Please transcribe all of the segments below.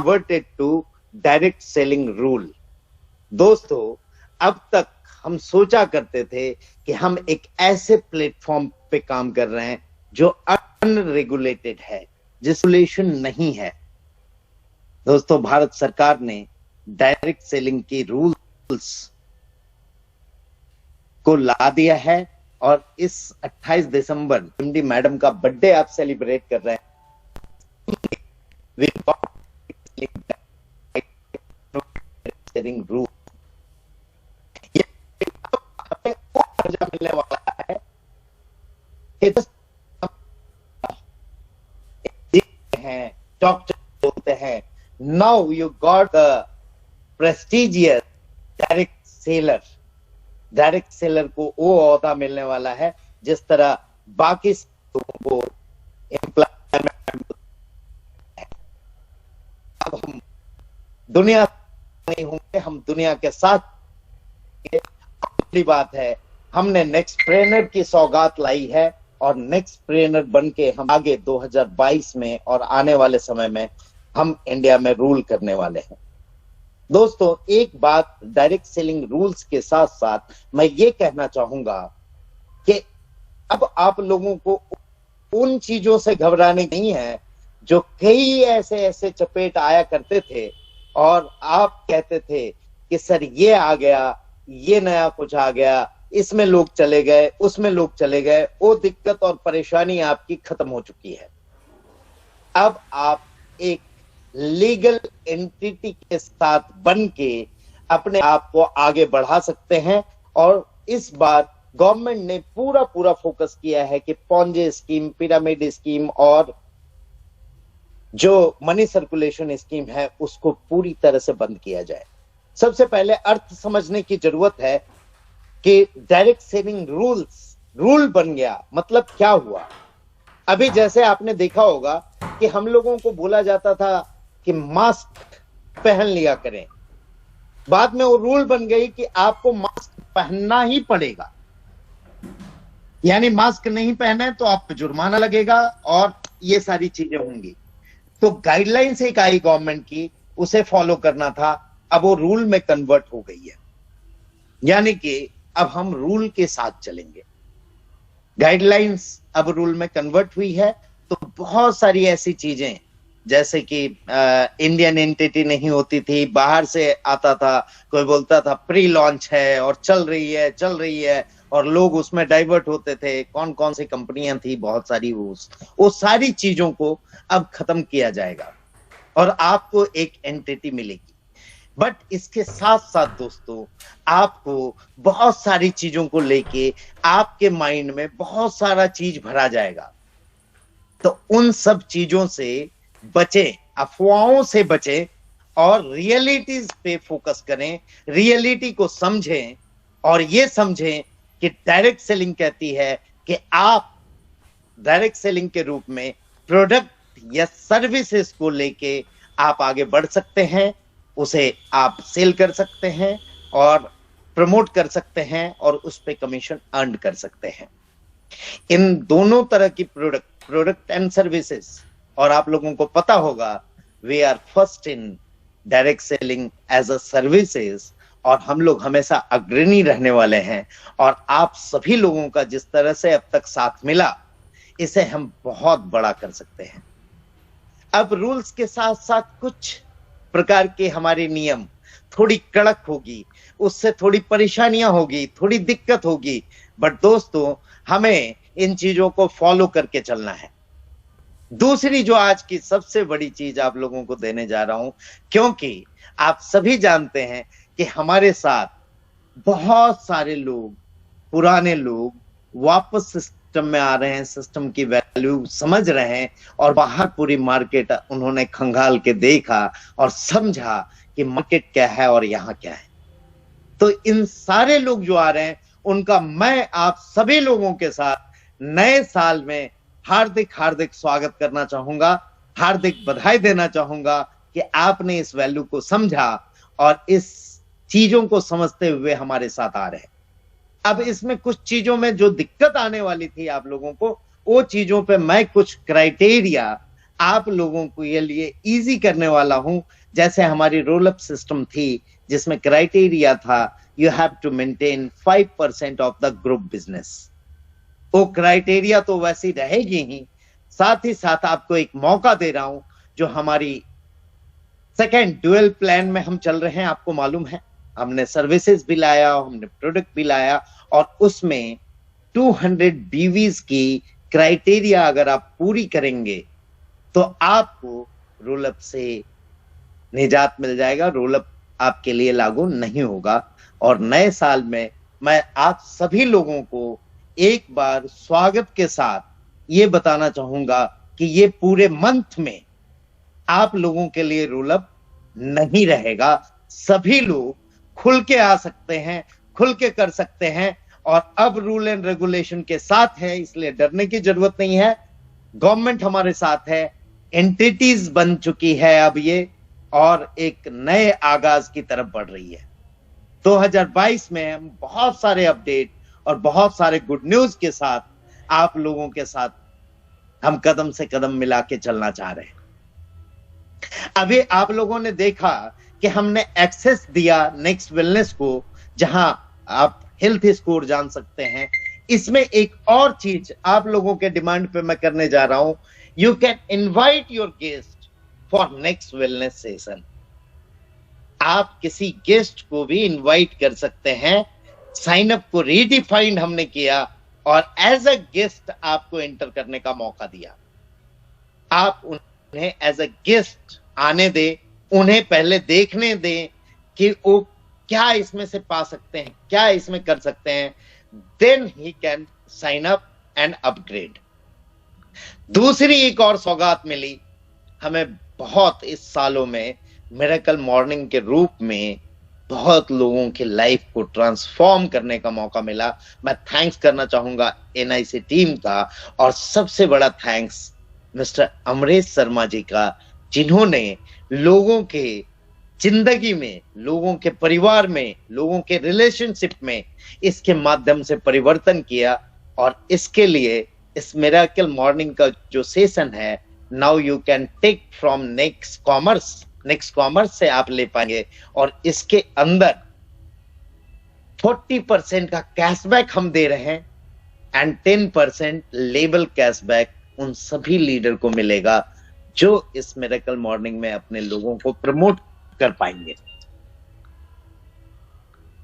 converted to direct selling rule. दोस्तों, अब तक हम सोचा करते थे कि हम एक ऐसे प्लेटफॉर्म पे काम कर रहे हैं जो अनरेगुलेटेड है, रेगुलेशन नहीं है। दोस्तों, भारत सरकार ने डायरेक्ट सेलिंग की रूल्स को ला दिया है और इस 28 दिसंबर एमडी मैडम का बर्थडे आप सेलिब्रेट कर रहे हैं। रूल मिलने वाला है डॉक्टर बोलते हैं, now you got the prestigious direct seller. Direct seller को वो ओहदा मिलने वाला है जिस तरह बाकी लोगों को एम्प्लॉयमेंट। अब हम दुनिया नहीं होंगे, हम दुनिया के साथ। अगली बात है, हमने नेक्स्ट ट्रेनर की सौगात लाई है और नेक्स्ट ट्रेनर बन के हम आगे 2022 में और आने वाले समय में हम इंडिया में रूल करने वाले हैं। दोस्तों, एक बात डायरेक्ट सेलिंग रूल्स के साथ साथ मैं ये कहना चाहूंगा कि अब आप लोगों को उन चीजों से घबराने नहीं है जो कई ऐसे चपेट आया करते थे और आप कहते थे कि सर ये आ गया, ये नया कुछ आ गया, इसमें लोग चले गए, उसमें लोग चले गए। वो दिक्कत और परेशानी आपकी खत्म हो चुकी है। अब आप एक लीगल एंटिटी के साथ बन के अपने आप को आगे बढ़ा सकते हैं। और इस बार गवर्नमेंट ने पूरा फोकस किया है कि पॉन्जे स्कीम, पिरामिड स्कीम और जो मनी सर्कुलेशन स्कीम है उसको पूरी तरह से बंद किया जाए। सबसे पहले अर्थ समझने की जरूरत है कि डायरेक्ट सेलिंग रूल बन गया, मतलब क्या हुआ। अभी जैसे आपने देखा होगा कि हम लोगों को बोला जाता था कि मास्क पहन लिया करें, बाद में वो रूल बन गई कि आपको मास्क पहनना ही पड़ेगा, यानी मास्क नहीं पहने तो आप पे जुर्माना लगेगा और ये सारी चीजें होंगी। तो गाइडलाइंस एक आई गवर्नमेंट की, उसे फॉलो करना था, अब वो रूल में कन्वर्ट हो गई है, यानी कि अब हम रूल के साथ चलेंगे। गाइडलाइंस अब रूल में कन्वर्ट हुई है तो बहुत सारी ऐसी चीजें जैसे कि इंडियन एंटिटी नहीं होती थी, बाहर से आता था, कोई बोलता था प्री लॉन्च है और चल रही है और लोग उसमें डाइवर्ट होते थे। कौन कौन सी कंपनियां थी, बहुत सारी, वो सारी चीजों को अब खत्म किया जाएगा और आपको एक एंटिटी मिलेगी। बट इसके साथ साथ दोस्तों, आपको बहुत सारी चीजों को लेके आपके माइंड में बहुत सारा चीज भरा जाएगा। तो उन सब चीजों से बचें, अफवाहों से बचें और रियलिटीज पे फोकस करें, रियलिटी को समझें और ये समझें कि डायरेक्ट सेलिंग कहती है कि आप डायरेक्ट सेलिंग के रूप में प्रोडक्ट या सर्विसेज को लेके आप आगे बढ़ सकते हैं, उसे आप सेल कर सकते हैं और प्रमोट कर सकते हैं और उस पे कमीशन अर्न कर सकते हैं। इन दोनों तरह की प्रोडक्ट एंड सर्विसेज, और आप लोगों को पता होगा we are first in direct selling as a services और हम लोग हमेशा अग्रणी रहने वाले हैं। और आप सभी लोगों का जिस तरह से अब तक साथ मिला, इसे हम बहुत बड़ा कर सकते हैं। अब रूल्स के साथ साथ कुछ प्रकार के हमारे नियम, थोड़ी कड़क होगी, उससे थोड़ी परेशानियां होगी, थोड़ी दिक्कत होगी, बट दोस्तों हमें इन चीजों को फॉलो करके चलना है। दूसरी जो आज की सबसे बड़ी चीज आप लोगों को देने जा रहा हूं, क्योंकि आप सभी जानते हैं कि हमारे साथ बहुत सारे लोग, पुराने लोग वापस सिस्टम में आ रहे हैं, सिस्टम की वैल्यू समझ रहे हैं और बाहर पूरी मार्केट उन्होंने खंगाल के देखा और समझा कि मार्केट क्या है और यहां क्या है। तो इन सारे लोग जो आ रहे हैं उनका मैं आप सभी लोगों के साथ नए साल में हार्दिक स्वागत करना चाहूंगा, हार्दिक बधाई देना चाहूंगा कि आपने इस वैल्यू को समझा और इस चीजों को समझते हुए हमारे साथ आ रहे हैं। अब इसमें कुछ चीजों में जो दिक्कत आने वाली थी आप लोगों को, वो चीजों पे मैं कुछ क्राइटेरिया आप लोगों को ये लिए इजी करने वाला हूं। जैसे हमारी रोल अप सिस्टम थी जिसमें क्राइटेरिया था you have to maintain 5% of the group business, वो क्राइटेरिया तो वैसी रहेगी ही, साथ ही साथ आपको एक मौका दे रहा हूं। जो हमारी सेकेंड ड्यूअल प्लान में हम चल रहे हैं, आपको मालूम है हमने सर्विसेज भी लाया, हमने प्रोडक्ट भी लाया, और उसमें 200 बीवीज की क्राइटेरिया अगर आप पूरी करेंगे तो आपको रोल अप से निजात मिल जाएगा, रोल अप आपके लिए लागू नहीं होगा। और नए साल में मैं आप सभी लोगों को एक बार स्वागत के साथ ये बताना चाहूंगा कि ये पूरे मंथ में आप लोगों के लिए रोल अप नहीं रहेगा। सभी लोग खुल के आ सकते हैं, खुल के कर सकते हैं, और अब रूल एंड रेगुलेशन के साथ है, इसलिए डरने की जरूरत नहीं है। गवर्नमेंट हमारे साथ है, एंटिटीज बन चुकी है अब ये, और एक नए आगाज की तरफ बढ़ रही है। 2022 में हम बहुत सारे अपडेट और बहुत सारे गुड न्यूज के साथ आप लोगों के साथ हम कदम से कदम मिला के चलना चाह रहे हैं। अभी आप लोगों ने देखा कि हमने एक्सेस दिया नेक्स्ट वेलनेस को, जहां आप हेल्थ स्कोर जान सकते हैं। इसमें एक और चीज आप लोगों के डिमांड पे मैं करने जा रहा हूं, you can invite your guest for next wellness session. आप किसी गेस्ट को भी इनवाइट कर सकते हैं। साइन अप को रीडिफाइंड हमने किया और एज अ गेस्ट आपको एंटर करने का मौका दिया। आप उन्हें एज अ गेस्ट आने दे, उन्हें पहले देखने दें कि वो क्या इसमें से पा सकते हैं, क्या इसमें कर सकते हैं, then he can sign up and upgrade. दूसरी एक और सौगात मिली हमें बहुत इस सालों में, मिरेकल मॉर्निंग के रूप में बहुत लोगों की लाइफ को ट्रांसफॉर्म करने का मौका मिला। मैं थैंक्स करना चाहूंगा एनआईसी टीम का, और सबसे बड़ा थैंक्स मिस्टर अमरेश शर्मा जी का, जिन्होंने लोगों के जिंदगी में, लोगों के परिवार में, लोगों के रिलेशनशिप में इसके माध्यम से परिवर्तन किया। और इसके लिए इस मिरेकल मॉर्निंग का जो सेशन है, now you can take from next commerce से आप ले पाएंगे, और इसके अंदर 40% का कैशबैक हम दे रहे हैं, एंड 10% लेबल कैशबैक उन सभी लीडर को मिलेगा जो इस मिरेकल मॉर्निंग में अपने लोगों को प्रमोट कर पाएंगे।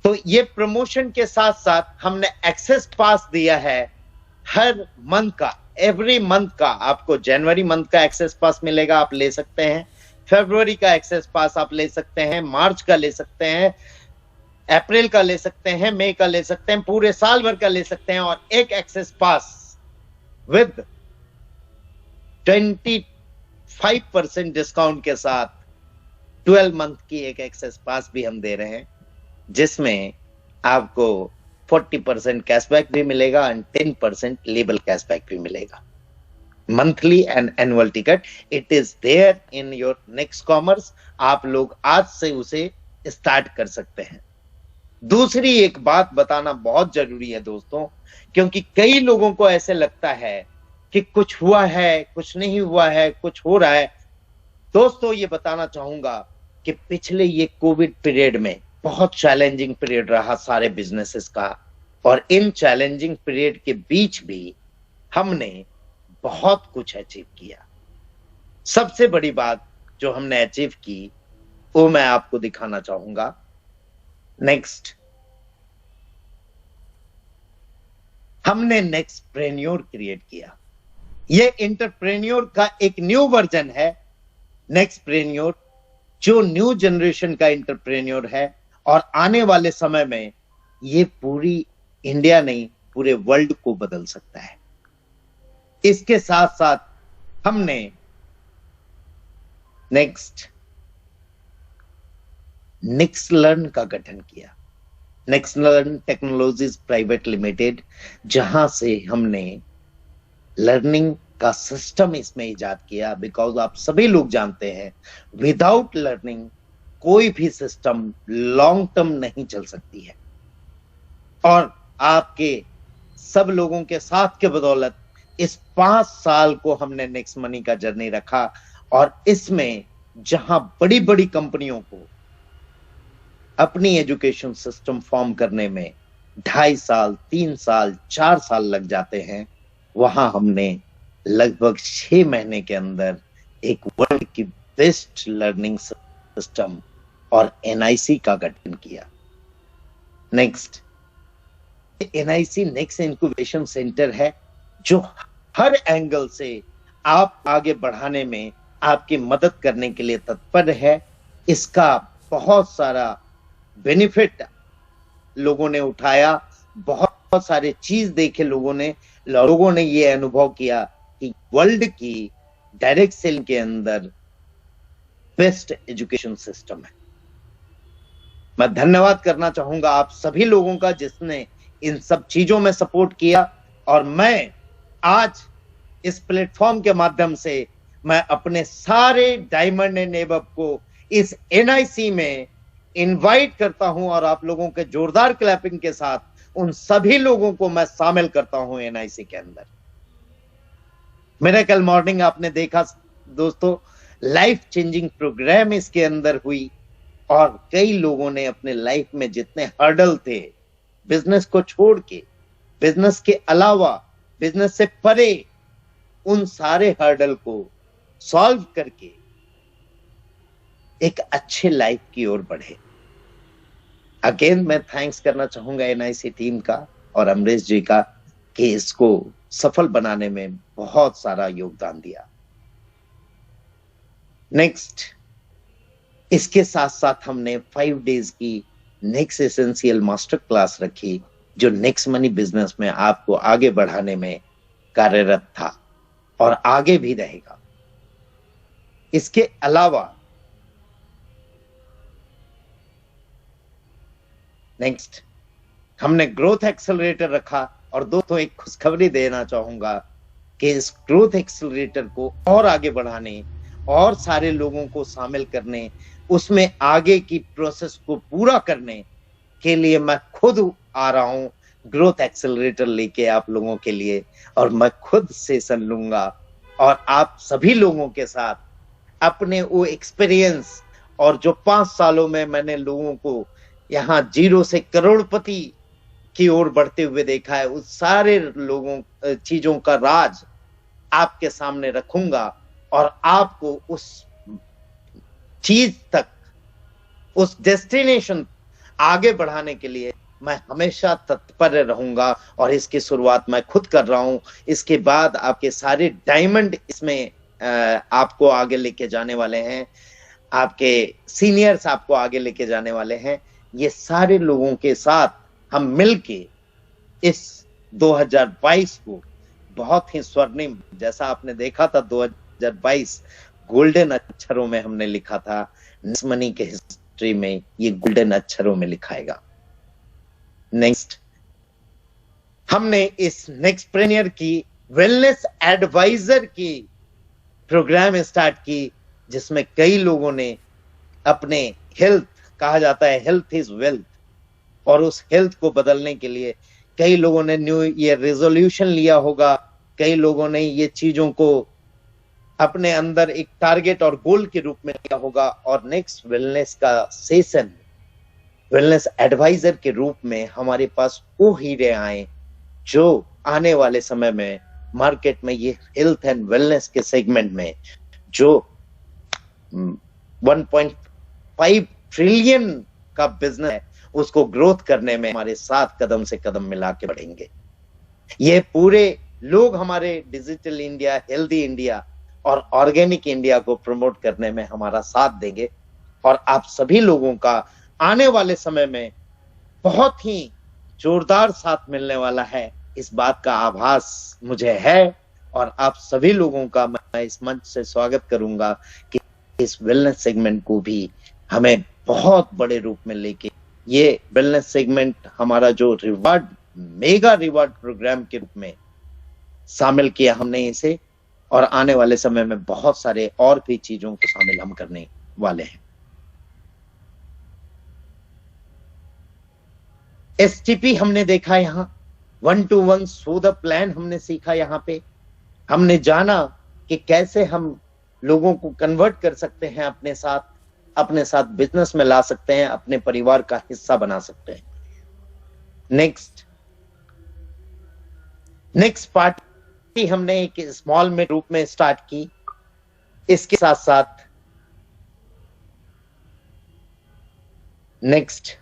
तो ये प्रमोशन के साथ साथ हमने एक्सेस पास दिया है हर मंथ का, एवरी मंथ का। आपको जनवरी मंथ का एक्सेस पास मिलेगा, आप ले सकते हैं। फरवरी का एक्सेस पास आप ले सकते हैं, मार्च का ले सकते हैं, अप्रैल का ले सकते हैं, मई का ले सकते हैं, पूरे साल भर का ले सकते हैं। और एक एक्सेस पास विद 25% डिस्काउंट के साथ 12 मंथ की एक एक्सेस पास भी हम दे रहे हैं, जिसमें आपको 40% कैशबैक भी मिलेगा एंड 10% लेबल कैशबैक भी मिलेगा। Monthly and annual ticket, it is there in your next commerce. आप लोग आज से उसे स्टार्ट कर सकते हैं। दूसरी एक बात बताना बहुत जरूरी है दोस्तों, क्योंकि कई लोगों को ऐसे लगता है कि कुछ हुआ है, कुछ नहीं हुआ है, कुछ हो रहा है। दोस्तों ये बताना चाहूंगा कि पिछले ये कोविड पीरियड में बहुत चैलेंजिंग पीरियड रहा सारे बिजनेसेस का, और इन चैलेंजिंग पीरियड के बीच भी हमने बहुत कुछ अचीव किया। सबसे बड़ी बात जो हमने अचीव की वो मैं आपको दिखाना चाहूंगा। नेक्स्ट, हमने नेक्स्टप्रेन्योर क्रिएट किया। ये एंटरप्रेन्योर का एक न्यू वर्जन है, नेक्स्टप्रेन्योर, जो न्यू जनरेशन का एंटरप्रेन्योर है। और आने वाले समय में ये पूरी इंडिया नहीं, पूरे वर्ल्ड को बदल सकता है। इसके साथ साथ हमने नेक्स्ट लर्न का गठन किया, next learn technologies private limited, जहां से हमने लर्निंग का सिस्टम इसमें इजाद किया। बिकॉज आप सभी लोग जानते हैं विदाउट लर्निंग कोई भी सिस्टम लॉन्ग टर्म नहीं चल सकती है। और आपके सब लोगों के साथ के बदौलत इस 5 साल को हमने नेक्स्ट मनी का जर्नी रखा और इसमें जहां बड़ी बड़ी कंपनियों को अपनी एजुकेशन सिस्टम फॉर्म करने में 2.5 साल, 3 साल, 4 साल लग जाते हैं, वहां हमने लगभग 6 महीने के अंदर एक वर्ल्ड की बेस्ट लर्निंग सिस्टम और एनआईसी का गठन किया। Next, NIC next incubation centre है जो हर एंगल से आप आगे बढ़ाने में आपकी मदद करने के लिए तत्पर है। इसका बहुत सारा बेनिफिट लोगों ने उठाया, बहुत सारे चीज देखे लोगों ने ये अनुभव किया कि वर्ल्ड की डायरेक्ट सेलिंग के अंदर बेस्ट एजुकेशन सिस्टम है। मैं धन्यवाद करना चाहूंगा आप सभी लोगों का जिसने इन सब चीजों में सपोर्ट किया, और मैं आज इस प्लेटफॉर्म के माध्यम से मैं अपने सारे डायमंड एंड एबव को इस एनआईसी में इनवाइट करता हूं और आप लोगों के जोरदार क्लैपिंग के साथ उन सभी लोगों को मैं शामिल करता हूं एनआईसी के अंदर। मिरेकल मॉर्निंग आपने देखा दोस्तों, लाइफ चेंजिंग प्रोग्राम इसके अंदर हुई और कई लोगों ने अपने लाइफ में जितने हर्डल थे, बिजनेस को छोड़ के, बिजनेस के अलावा, बिजनेस से परे, उन सारे हर्डल को सॉल्व करके एक अच्छे लाइफ की ओर बढ़े। अगेन मैं थैंक्स करना चाहूंगा एनआईसी टीम का और अमरीश जी का कि इसको सफल बनाने में बहुत सारा योगदान दिया। नेक्स्ट, इसके साथ साथ हमने 5 डेज की नेक्स्ट एसेंशियल मास्टर क्लास रखी जो नेक्स्ट मनी बिजनेस में आपको आगे बढ़ाने में कार्यरत था और आगे भी रहेगा। इसके अलावा नेक्स्ट हमने ग्रोथ एक्सेलरेटर रखा, और दोस्तों एक खुशखबरी देना चाहूंगा कि इस ग्रोथ एक्सेलरेटर को और आगे बढ़ाने और सारे लोगों को शामिल करने, उसमें आगे की प्रोसेस को पूरा करने के लिए मैं खुद आ रहा हूं ग्रोथ एक्सेलरेटर लेके आप लोगों के लिए, और मैं खुद सेशन लूंगा और आप सभी लोगों के साथ अपने वो एक्सपीरियंस और जो 5 सालों में मैंने लोगों को यहाँ 0 से करोड़पति की ओर बढ़ते हुए देखा है, उस सारे लोगों चीजों का राज आपके सामने रखूंगा और आपको उस चीज तक, उस डेस्टिनेशन आगे बढ़ाने के लिए मैं हमेशा तत्पर रहूंगा। और इसकी शुरुआत मैं खुद कर रहा हूं, इसके बाद आपके सारे डायमंड इसमें आपको आगे लेके जाने वाले हैं, आपके सीनियर्स आपको आगे लेके जाने वाले हैं। ये सारे लोगों के साथ हम मिलके इस 2022 को बहुत ही स्वर्णिम, जैसा आपने देखा था 2022 गोल्डन अक्षरों में हमने लिखा था, नेक्स्ट मनी के हिस्ट्री में ये गोल्डन अक्षरों में लिखाएगा। नेक्स्ट, हमने इस नेक्स्टप्रेन्योर की वेलनेस एडवाइजर की प्रोग्राम स्टार्ट की, जिसमें कई लोगों ने अपने हेल्थ, कहा जाता है हेल्थ इज वेल्थ, और उस हेल्थ को बदलने के लिए कई लोगों ने न्यू ईयर रेजोल्यूशन लिया होगा, कई लोगों ने ये चीजों को अपने अंदर एक टारगेट और गोल के रूप में लिया होगा। और नेक्स्ट वेलनेस का सेशन वेलनेस एडवाइजर के रूप में हमारे पास वो हीरे आए जो आने वाले समय में मार्केट में ये हेल्थ एंड वेलनेस के सेगमेंट में जो 1.5 ट्रिलियन का बिजनेस है उसको ग्रोथ करने में हमारे साथ कदम से कदम मिला के बढ़ेंगे। ये पूरे लोग हमारे डिजिटल इंडिया, हेल्दी इंडिया और ऑर्गेनिक इंडिया को प्रमोट करने में हमारा साथ देंगे, और आप सभी लोगों का आने वाले समय में बहुत ही जोरदार साथ मिलने वाला है, इस बात का आभास मुझे है। और आप सभी लोगों का मैं इस मंच से स्वागत करूंगा कि इस वेलनेस सेगमेंट को भी हमें बहुत बड़े रूप में लेके, ये वेलनेस सेगमेंट हमारा जो रिवार्ड, मेगा रिवार्ड प्रोग्राम के रूप में शामिल किया हमने इसे, और आने वाले समय में बहुत सारे और भी चीजों को शामिल हम करने वाले हैं। एसटीपी हमने देखा, यहाँ 1-to-1 सो द प्लान हमने सीखा यहाँ पे, हमने जाना कि कैसे हम लोगों को कन्वर्ट कर सकते हैं, अपने साथ बिजनेस में ला सकते हैं, अपने परिवार का हिस्सा बना सकते हैं। नेक्स्ट पार्टी हमने एक स्मॉल में रूप में स्टार्ट की। इसके साथ साथ नेक्स्ट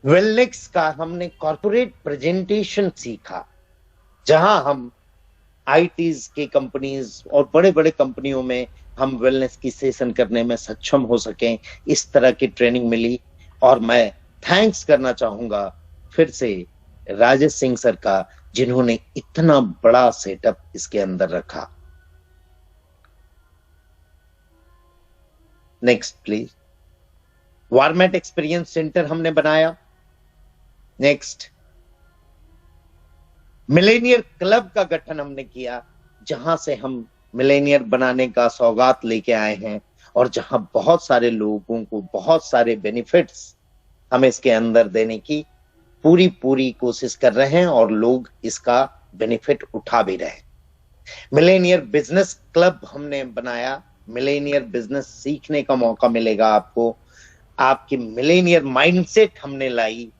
वेलनेस का हमने कॉर्पोरेट प्रेजेंटेशन सीखा, जहां हम आईटीज की कंपनीज और बड़े बड़े कंपनियों में हम वेलनेस की सेशन करने में सक्षम हो सकें, इस तरह की ट्रेनिंग मिली। और मैं थैंक्स करना चाहूंगा फिर से राजेश सिंह सर का, जिन्होंने इतना बड़ा सेटअप इसके अंदर रखा। Next please. वारमेट एक्सपीरियंस सेंटर हमने बनाया। नेक्स्ट, मिलेनियर क्लब का गठन हमने किया, जहां से हम मिलेनियर बनाने का सौगात लेके आए हैं, और जहां बहुत सारे लोगों को बहुत सारे बेनिफिट्स हम इसके अंदर देने की पूरी कोशिश कर रहे हैं, और लोग इसका बेनिफिट उठा भी रहे हैं। मिलेनियर बिजनेस क्लब हमने बनाया। मिलेनियर बिजनेस सीखने का मौका मिलेगा आपको। आपकी मिलेनियर माइंडसेट हमने लाई।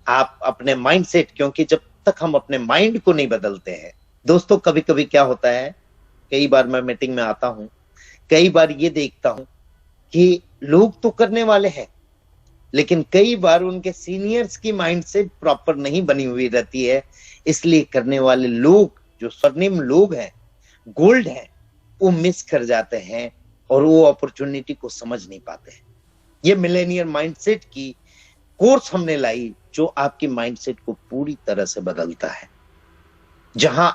आप अपने माइंडसेट, क्योंकि जब तक हम अपने माइंड को नहीं बदलते हैं दोस्तों, कभी कभी क्या होता है, कई बार मैं मीटिंग में आता हूं, कई बार ये देखता हूं कि लोग तो करने वाले हैं, लेकिन कई बार उनके सीनियर्स की माइंडसेट प्रॉपर नहीं बनी हुई रहती है। इसलिए करने वाले लोग, जो स्वर्णिम लोग हैं, गोल्ड हैं, वो मिस कर जाते हैं और वो अपॉर्चुनिटी को समझ नहीं पाते हैं। ये मिलेनियर माइंडसेट की कोर्स हमने लाई, जो आपकी माइंडसेट को पूरी तरह से बदलता है, जहां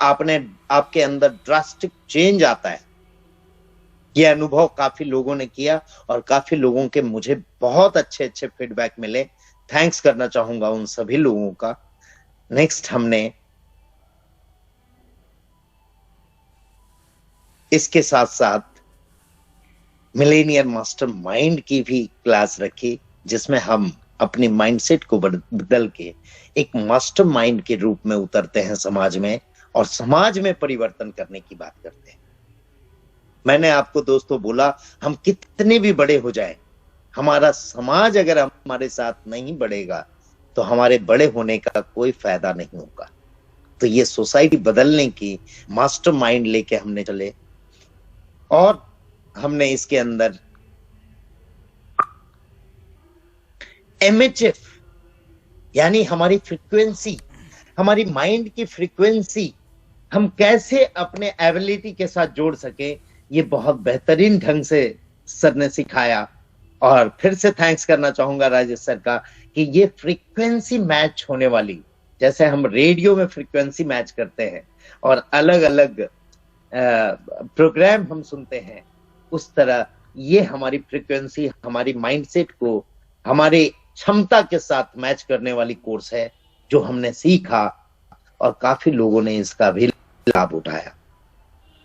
आपके अंदर ड्रास्टिक चेंज आता है। यह अनुभव काफी लोगों ने किया और काफी लोगों के मुझे बहुत अच्छे फीडबैक मिले। थैंक्स करना चाहूंगा उन सभी लोगों का। नेक्स्ट, हमने इसके साथ साथ मिलेनियर मास्टर माइंड की भी क्लास रखी, जिसमें हम अपनी माइंडसेट को बदल के एक मास्टर माइंड के रूप में उतरते हैं समाज में, और समाज में परिवर्तन करने की बात करते हैं। मैंने आपको दोस्तों बोला, हम कितने भी बड़े हो जाएं, हमारा समाज अगर हमारे साथ नहीं बढ़ेगा तो हमारे बड़े होने का कोई फायदा नहीं होगा। तो ये सोसाइटी बदलने की मास्टर माइंड लेके हमने चले, और हमने इसके अंदर MHF यानी हमारी फ्रीक्वेंसी, हमारी माइंड की फ्रीक्वेंसी हम कैसे अपने एबिलिटी के साथ जोड़ सके, ये बहुत बेहतरीन ढंग से सर ने सिखाया। और फिर से थैंक्स करना चाहूंगा राजेश सर का, कि ये फ्रीक्वेंसी मैच होने वाली, जैसे हम रेडियो में फ्रीक्वेंसी मैच करते हैं और अलग अलग प्रोग्राम हम सुनते हैं, उस तरह ये हमारी फ्रीक्वेंसी, हमारी माइंडसेट को हमारे क्षमता के साथ मैच करने वाली कोर्स है, जो हमने सीखा, और काफी लोगों ने इसका भी लाभ उठाया।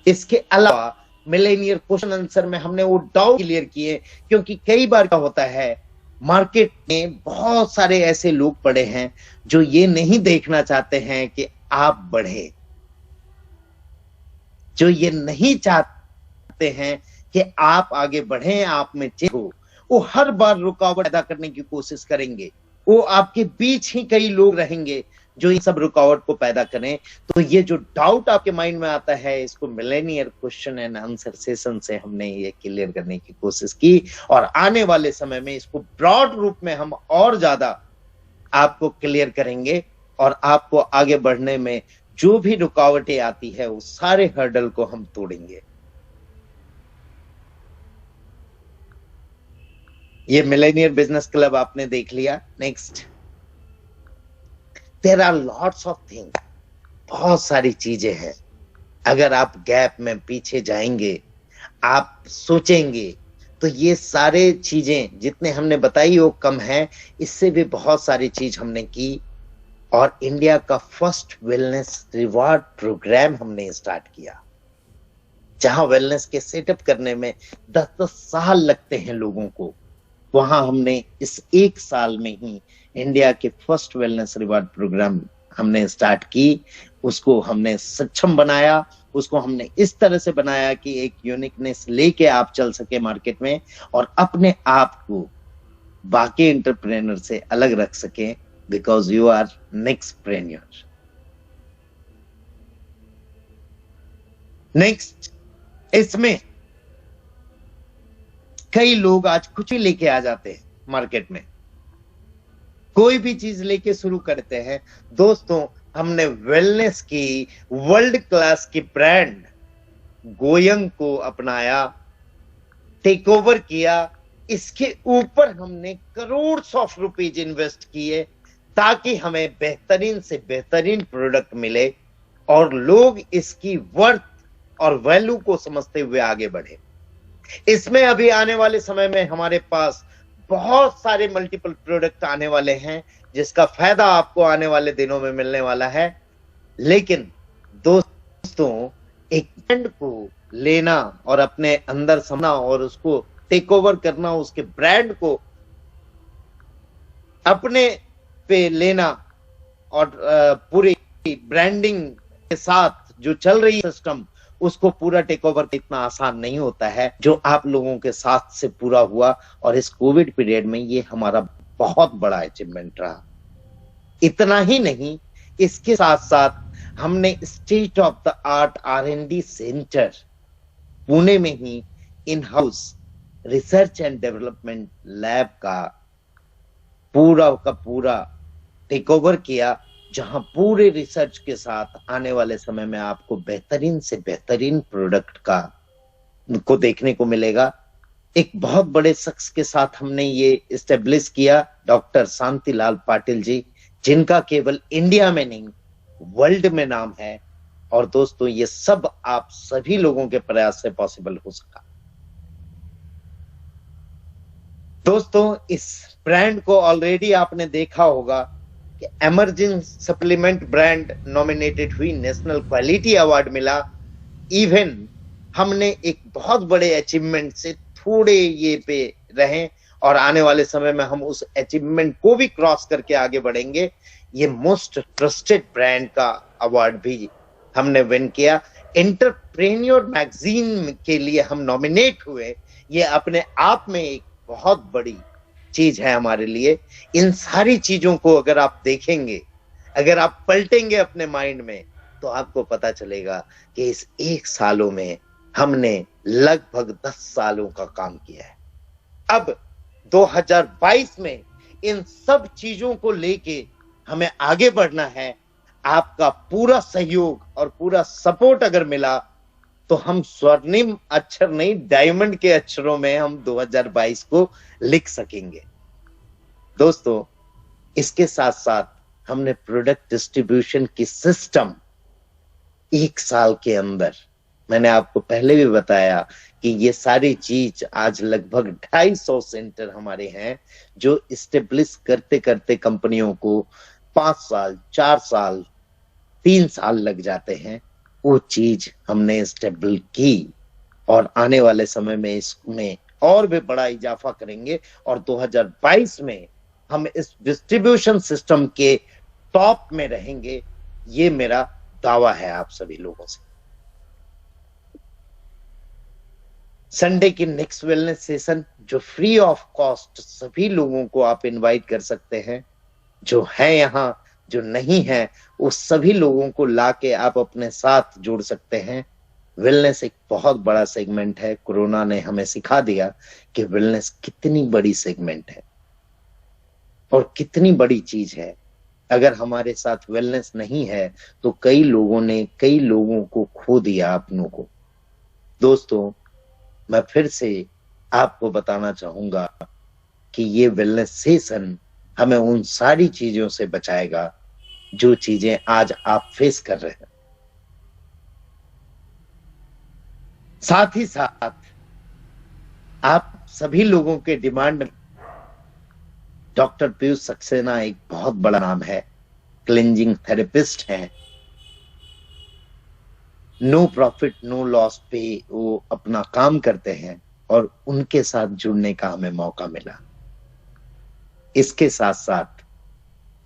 इसके अलावा मिलेनियर क्वेश्चन आंसर में हमने वो डाउट क्लियर किए, क्योंकि कई बार क्या होता है, मार्केट में बहुत सारे ऐसे लोग पड़े हैं जो ये नहीं देखना चाहते हैं कि आप बढ़े, जो ये नहीं चाहते हैं कि आप आगे बढ़े, आप में चेंज हो। वो हर बार रुकावट पैदा करने की कोशिश करेंगे। वो आपके बीच ही कई लोग रहेंगे जो इन सब रुकावट को पैदा करें। तो ये जो डाउट आपके माइंड में आता है, इसको Millionaire question and answer session से हमने ये क्लियर करने की कोशिश की, और आने वाले समय में इसको ब्रॉड रूप में हम और ज्यादा आपको क्लियर करेंगे, और आपको आगे बढ़ने में जो भी रुकावटें आती है, वो सारे हर्डल को हम तोड़ेंगे। ये मिलेनियर बिजनेस क्लब आपने देख लिया। Next, there are lots of thing, बहुत सारी चीजें हैं। अगर आप गैप में पीछे जाएंगे, आप सोचेंगे, तो ये सारे चीजें जितने हमने बताई वो कम है। इससे भी बहुत सारी चीज हमने की, और इंडिया का फर्स्ट वेलनेस रिवार्ड प्रोग्राम हमने स्टार्ट किया, जहां वेलनेस के सेटअप करने में 10-10 साल लगते हैं लोगों को। वहां हमने इस 1 साल में ही इंडिया के फर्स्ट वेलनेस रिवार्ड प्रोग्राम हमने स्टार्ट की, उसको हमने सक्षम बनाया, उसको हमने इस तरह से बनाया कि एक यूनिकनेस लेके आप चल सके मार्केट में और अपने आप को बाकी एंटरप्रेन्योर से अलग रख सके, बिकॉज यू आर नेक्स्टप्रेन्योर। नेक्स्ट, इसमें कई लोग आज कुछ भी लेके आ जाते हैं मार्केट में, कोई भी चीज लेके शुरू करते हैं। दोस्तों, हमने वेलनेस की वर्ल्ड क्लास की ब्रांड गोयंग को अपनाया, टेक ओवर किया। इसके ऊपर हमने करोड़ ऑफ रुपीज इन्वेस्ट किए ताकि हमें बेहतरीन से बेहतरीन प्रोडक्ट मिले और लोग इसकी वर्थ और वैल्यू को समझते हुए आगे बढ़े। इसमें अभी आने वाले समय में हमारे पास बहुत सारे मल्टीपल प्रोडक्ट आने वाले हैं जिसका फायदा आपको आने वाले दिनों में मिलने वाला है। लेकिन दोस्तों, एक ब्रांड को लेना और अपने अंदर समझना और उसको टेक ओवर करना, उसके ब्रांड को अपने पे लेना और पूरी ब्रांडिंग के साथ जो चल रही सिस्टम, उसको पूरा टेक ओवर इतना आसान नहीं होता है जो आप लोगों के साथ से पूरा हुआ। और इस कोविड पीरियड में ये हमारा बहुत बड़ा अचीवमेंट रहा। इतना ही नहीं, इसके साथ साथ हमने state of the art R&D centre Pune में ही in house research and development lab का पूरा टेक ओवर किया, जहां पूरे रिसर्च के साथ आने वाले समय में आपको बेहतरीन से बेहतरीन प्रोडक्ट को देखने को मिलेगा। एक बहुत बड़े शख्स के साथ हमने ये इस्टेब्लिश किया, डॉक्टर शांतिलाल पाटिल जी, जिनका केवल इंडिया में नहीं वर्ल्ड में नाम है। और दोस्तों, ये सब आप सभी लोगों के प्रयास से पॉसिबल हो सका। दोस्तों, इस ब्रांड को ऑलरेडी आपने देखा होगा कि एमर्जिंग सप्लीमेंट ब्रांड नॉमिनेटेड हुई, नेशनल क्वालिटी अवार्ड मिला। इवन हमने एक बहुत बड़े अचीवमेंट से थोड़े ये पे रहे और आने वाले समय में हम उस अचीवमेंट को भी क्रॉस करके आगे बढ़ेंगे। ये मोस्ट ट्रस्टेड ब्रांड का अवार्ड भी हमने विन किया। एंटरप्रेन्योर मैगजीन के लिए हम नॉमिनेट हुए, ये अपने आप में एक बहुत बड़ी चीज है हमारे लिए। इन सारी चीजों को अगर आप देखेंगे, अगर आप पलटेंगे अपने माइंड में, तो आपको पता चलेगा कि इस 1 सालों में हमने लगभग 10 सालों का काम किया है। अब 2022 में इन सब चीजों को लेके हमें आगे बढ़ना है। आपका पूरा सहयोग और पूरा सपोर्ट अगर मिला तो हम स्वर्णिम अक्षर नहीं, डायमंड के अक्षरों में हम 2022 को लिख सकेंगे। दोस्तों, इसके साथ साथ हमने प्रोडक्ट डिस्ट्रीब्यूशन की सिस्टम 1 साल के अंदर, मैंने आपको पहले भी बताया कि ये सारी चीज आज लगभग 250 सेंटर हमारे हैं जो इस्टेब्लिश करते करते कंपनियों को 5 साल, 4 साल, 3 साल लग जाते हैं। वो चीज हमने स्टेबल की और आने वाले समय में इसमें और भी बड़ा इजाफा करेंगे और 2022 में हम इस डिस्ट्रीब्यूशन सिस्टम के टॉप में रहेंगे। ये मेरा दावा है आप सभी लोगों से। संडे की नेक्स्ट वेलनेस सेशन जो फ्री ऑफ कॉस्ट सभी लोगों को आप इनवाइट कर सकते हैं, जो है यहाँ, जो नहीं है, उस सभी लोगों को लाके आप अपने साथ जोड़ सकते हैं। वेलनेस एक बहुत बड़ा सेगमेंट है। कोरोना ने हमें सिखा दिया कि वेलनेस कितनी बड़ी सेगमेंट है और कितनी बड़ी चीज है। अगर हमारे साथ वेलनेस नहीं है तो कई लोगों को खो दिया अपनों को। दोस्तों, मैं फिर से आपको बताना चाहूंगा कि ये वेलनेस सेशन हमें उन सारी चीजों से बचाएगा जो चीजें आज आप फेस कर रहे हैं। साथ ही साथ आप सभी लोगों के डिमांड, डॉक्टर पीयूष सक्सेना एक बहुत बड़ा नाम है, क्लेंजिंग थेरेपिस्ट हैं, नो प्रॉफिट नो लॉस पे वो अपना काम करते हैं और उनके साथ जुड़ने का हमें मौका मिला। इसके साथ साथ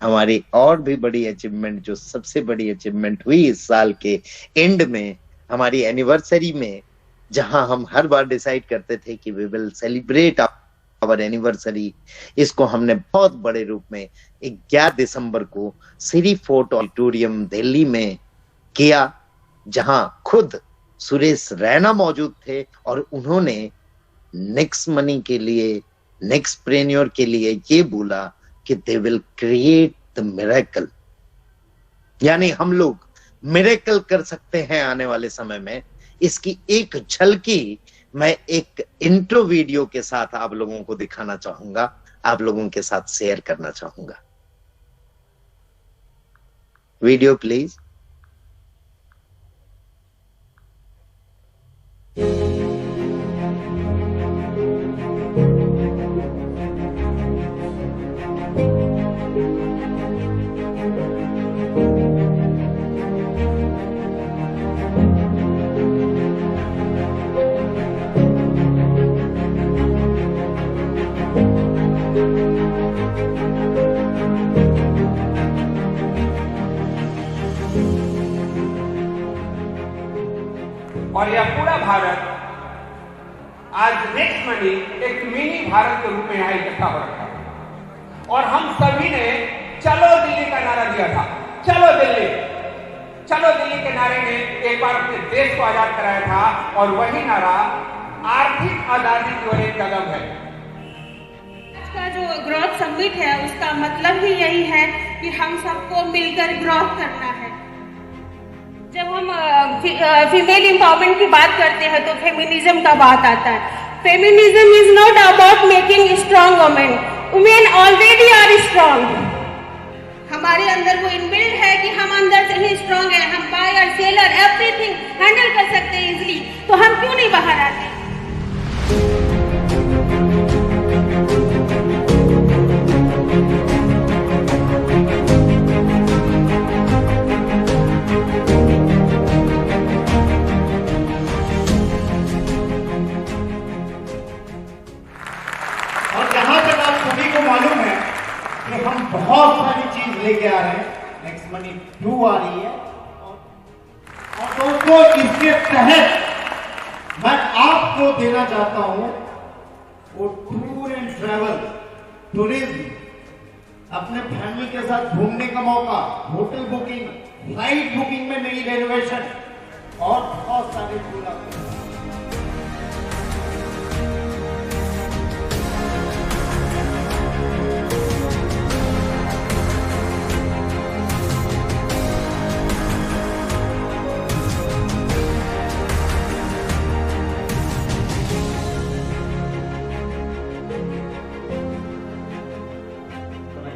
हमारी और भी बड़ी अचीवमेंट, जो सबसे बड़ी अचीवमेंट हुई इस साल के एंड में, हमारी एनिवर्सरी में, जहां हम हर बार डिसाइड करते थे कि we will celebrate our anniversary, इसको हमने बहुत बड़े रूप में 11 दिसंबर को श्री फोर्ट ऑडिटोरियम दिल्ली में किया, जहां खुद सुरेश रैना मौजूद थे और उन्होंने नेक्स्ट मनी के लिए, नेक्स्ट प्रेन्योर के लिए ये बोला कि they will create the miracle, यानी हम लोग मिरेकल कर सकते हैं आने वाले समय में। इसकी एक झलकी मैं एक इंट्रो वीडियो के साथ आप लोगों को दिखाना चाहूंगा, आप लोगों के साथ शेयर करना चाहूंगा। Video please. और यह पूरा भारत आज नेक्स्ट मनी एक मिनी भारत के रूप में यहाँ इकट्ठा हो रखा है। और हम सभी ने चलो दिल्ली का नारा दिया था, चलो दिल्ली, चलो दिल्ली के नारे ने एक बार अपने देश को आजाद कराया था, और वही नारा आर्थिक आजादी की ओर एक कदम है। आज का जो ग्रोथ समिट है उसका मतलब ही यही है कि हम सबको मिलकर ग्रोथ करना है। जब हम फीमेल एम्पावरमेंट की बात करते हैं तो फेमिनिज्म का बात आता है। Feminism is not about making strong women, women already are strong. हमारे अंदर वो इनबिल्ट है कि हम अंदर से ही स्ट्रॉन्ग है, हम बायर सेलर एवरीथिंग हैंडल कर सकते हैं इजिली, तो हम क्यों नहीं बाहर आते। मालूम है कि हम बहुत सारी चीज लेके आ रहे हैं, नेक्स्ट मनी 2 आ रही है, और दोस्तों इसके तहत मैं आपको देना चाहता हूं वो टूर एंड ट्रैवल, टूरिज्म, अपने फैमिली के साथ घूमने का मौका, होटल बुकिंग, फ्लाइट बुकिंग में नई रेनोवेशन और बहुत सारे टूर।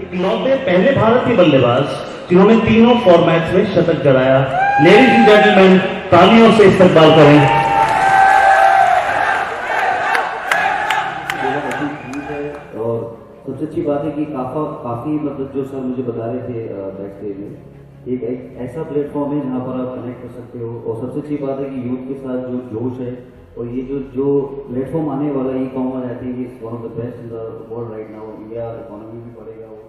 इकलौते पहले भारतीय बल्लेबाज जिन्होंने तीनों फॉर्मेट्स में शतक जड़ाया। लेडीज एंड जेंटलमैन, तालियों से इस्तकबाल करें। और सबसे अच्छी बात है कि काफी मतलब जो सर मुझे बता रहे थे बैक स्टेज में, एक ऐसा प्लेटफॉर्म है जहाँ पर आप कनेक्ट कर सकते हो। और सबसे अच्छी बात है कि यूथ के साथ जो जोश है, और ये जो प्लेटफॉर्म आने वाला है, e-commerce, I think is one of the best in the world right now. India economy भी बढ़ेगा वो।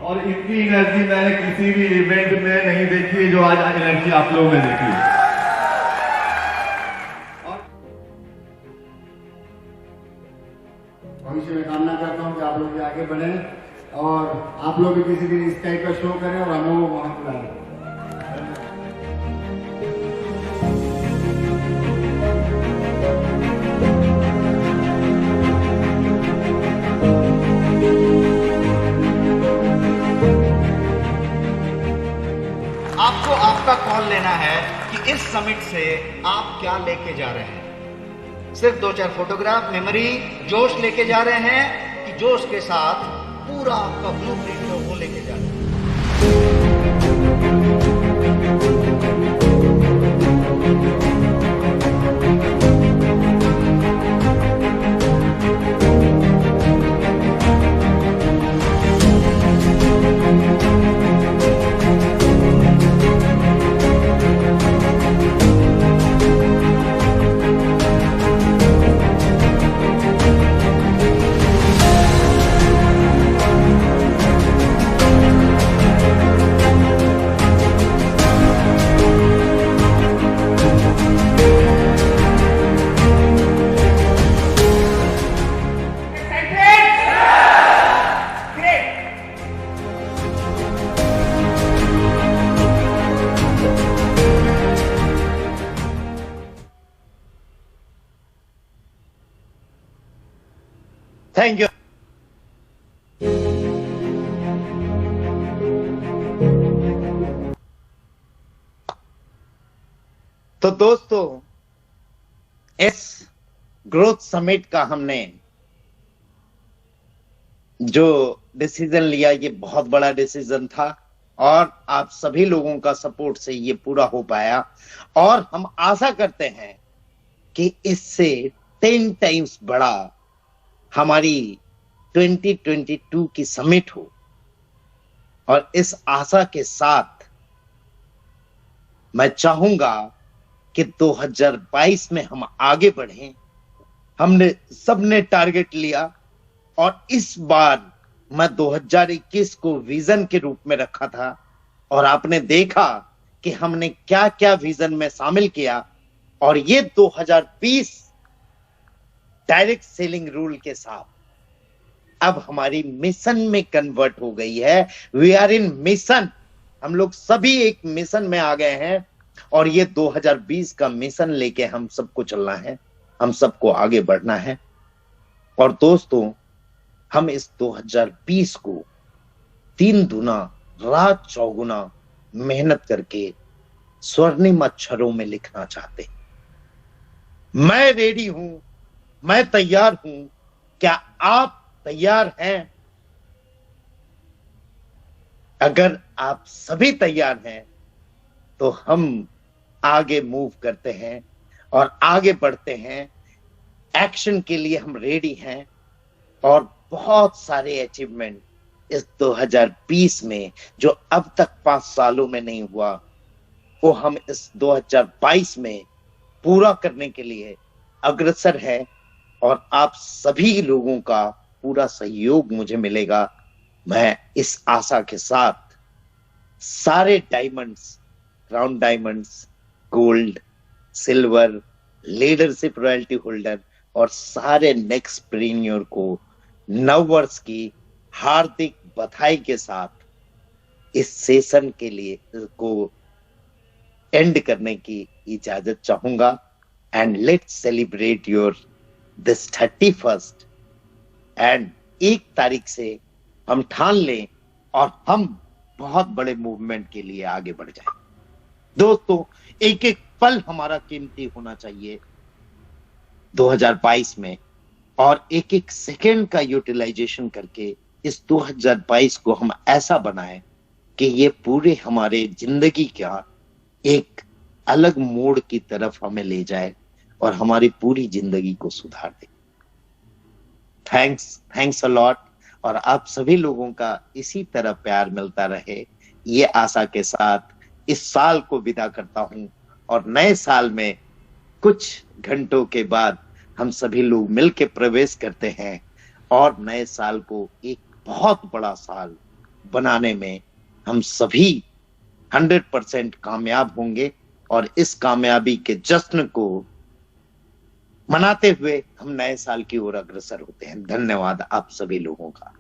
और इतनी एनर्जी मैंने किसी भी इवेंट में नहीं देखी है जो आज एनर्जी आप लोगों ने देखी है। और भविष्य में कामना करता हूं कि आप लोग भी आगे बढ़े और आप लोग भी किसी दिन इस टाइप का शो करें और हम लोग वहां बुलाएं। आपको आपका कॉल लेना है कि इस समिट से आप क्या लेके जा रहे हैं। सिर्फ 2-4 फोटोग्राफ, मेमोरी, जोश लेके जा रहे हैं कि जोश के साथ पूरा आपका ब्लूप्रिंट है वो लेके जा रहे हैं। Thank you. तो दोस्तों, इस ग्रोथ समिट का हमने जो डिसीजन लिया, ये बहुत बड़ा डिसीजन था और आप सभी लोगों का सपोर्ट से ये पूरा हो पाया और हम आशा करते हैं कि इससे 10 टाइम्स बड़ा हमारी 2022 की समिट हो। और इस आशा के साथ मैं चाहूंगा कि 2022 में हम आगे बढ़ें। हमने सबने टारगेट लिया और इस बार मैं 2021 को विजन के रूप में रखा था और आपने देखा कि हमने क्या क्या विजन में शामिल किया और ये 2020 डायरेक्ट सेलिंग रूल के साथ अब हमारी मिशन में कन्वर्ट हो गई है। वी आर इन मिशन, हम लोग सभी एक मिशन में आ गए हैं और ये 2020 का मिशन लेके हम सबको चलना है, हम सबको आगे बढ़ना है। और दोस्तों, हम इस 2020 को 3 गुना रात चौगुना मेहनत करके स्वर्णिम अक्षरों में लिखना चाहते हैं। मैं रेडी हूं, मैं तैयार हूं। क्या आप तैयार हैं? अगर आप सभी तैयार हैं तो हम आगे मूव करते हैं और आगे बढ़ते हैं। एक्शन के लिए हम रेडी हैं और बहुत सारे अचीवमेंट इस 2020 में जो अब तक 5 सालों में नहीं हुआ, वो हम इस 2022 में पूरा करने के लिए अग्रसर है और आप सभी लोगों का पूरा सहयोग मुझे मिलेगा। मैं इस आशा के साथ सारे diamonds, crown diamonds, gold, silver, leadership royalty holder और सारे नेक्स्टप्रेन्योर को नववर्ष की हार्दिक बधाई के साथ इस सेशन के लिए को एंड करने की इजाजत चाहूंगा। And let's celebrate your this 31st and 1 तारीख से हम ठान लें और हम बहुत बड़े मूवमेंट के लिए आगे बढ़ जाएं। दोस्तों, एक एक पल हमारा कीमती होना चाहिए 2022 में और एक एक सेकेंड का यूटिलाइजेशन करके इस 2022 को हम ऐसा बनाएं कि ये पूरे हमारे जिंदगी का एक अलग मोड़ की तरफ हमें ले जाए और हमारी पूरी जिंदगी को सुधार दे। Thanks a lot. और आप सभी लोगों का इसी तरह प्यार मिलता रहे, ये आशा के साथ इस साल को विदा करता हूं और नए साल में कुछ घंटों के बाद हम सभी लोग मिलकर प्रवेश करते हैं और नए साल को एक बहुत बड़ा साल बनाने में हम सभी 100% कामयाब होंगे और इस कामयाबी के जश्न को मनाते हुए हम नए साल की ओर अग्रसर होते हैं। धन्यवाद आप सभी लोगों का।